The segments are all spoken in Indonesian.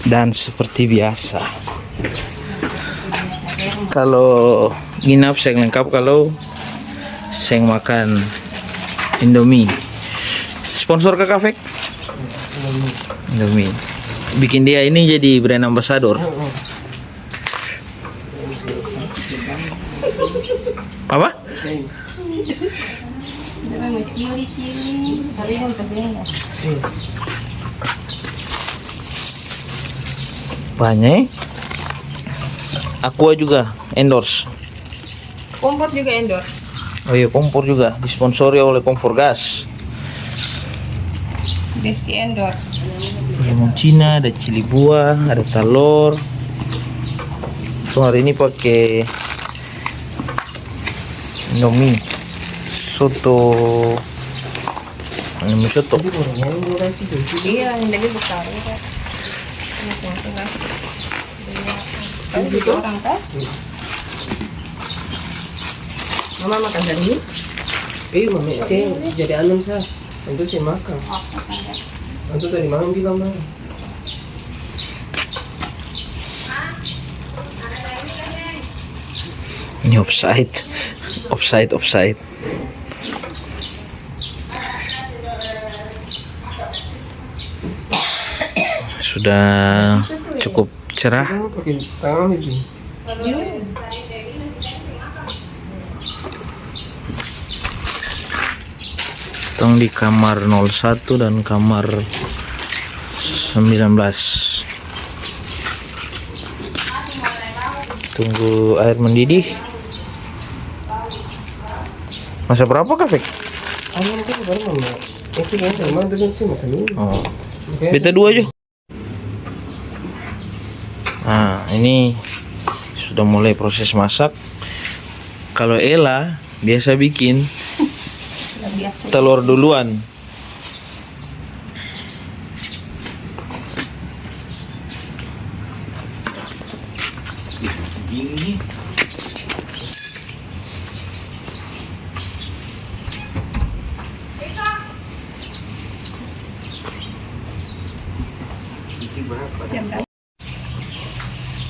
Dan seperti biasa, kalau nginap saya lengkap, kalau saya makan Indomie. Sponsor ke kafe Indomie. Bikin dia ini jadi brand ambassador. Apa? Banyak. Aqua juga endorse. Kompor juga endorse. Oh iya, kompor juga disponsori oleh Kompor Gas. Besti endorse. Lemon Cina, ada cili buah, ada telur. So, hari ini pakai Indomie soto. Indomie soto. Iya, yang lagi besar. Itu orang kan? Mama makan dari ini? Iya, mami. Saya jadi anu sah. Untuk saya makan. Untuk tadi malam juga mama. Ini offside. Sudah cukup cerah. Kamu pakai tangan itu. Tong di kamar 01 dan kamar 19. Tunggu air mendidih. Masa berapa kafe? Ayam itu baru mama. Itu kan sama itu kan sih makan ini. Oh. Beta 2 aja. Nah, ini sudah mulai proses masak. Kalau Ella biasa bikin telur duluan.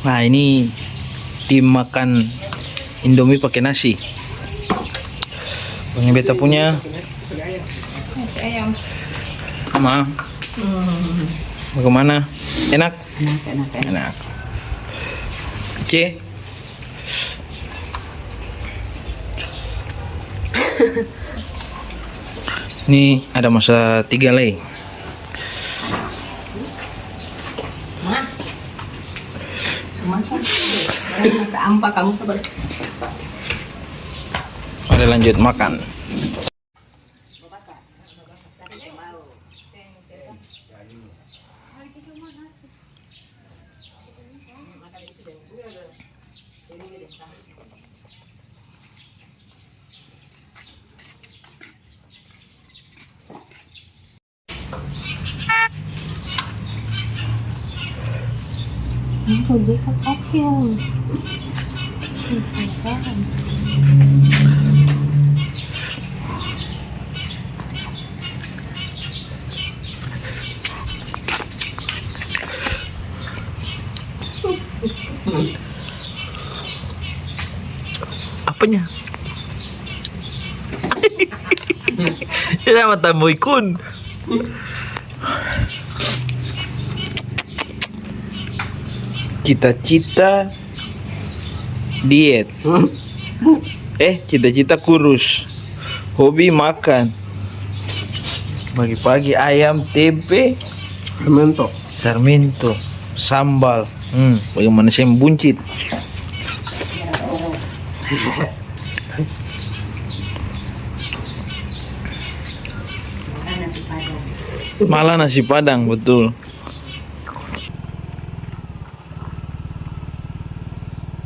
Nah, ini tim makan Indomie pakai nasi. Ini beta punya Nasi ayam. sama. Bagaimana? Enak? Enak. Oke. Ini ada masa 3 lei. Masa ampa kamu kabar. Mari lanjut makan. Aku dekat apel. Apanya? Ya sama Tamboy Kun. Cita-cita diet. Cita-cita kurus. Hobi makan. Pagi-pagi ayam, tempe, Sarmiento, sambal. Bagaimana saya membuncit? Malah nasi padang, betul.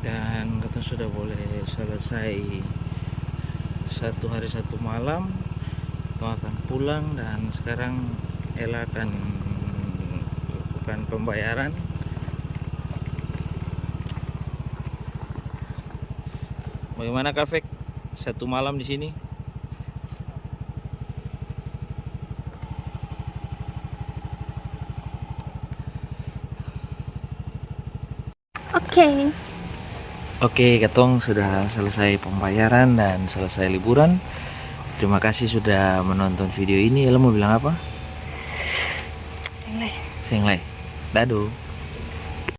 Dan kita sudah boleh selesai 1 hari 1 malam Katong akan pulang dan sekarang Ella akan lakukan pembayaran. Bagaimana Kak Fek? Satu malam di sini? Oke. Oke, Katong sudah selesai pembayaran dan selesai liburan. Terima kasih sudah menonton video ini. Ella mau bilang apa? Sengleh. Senglai. Dadah.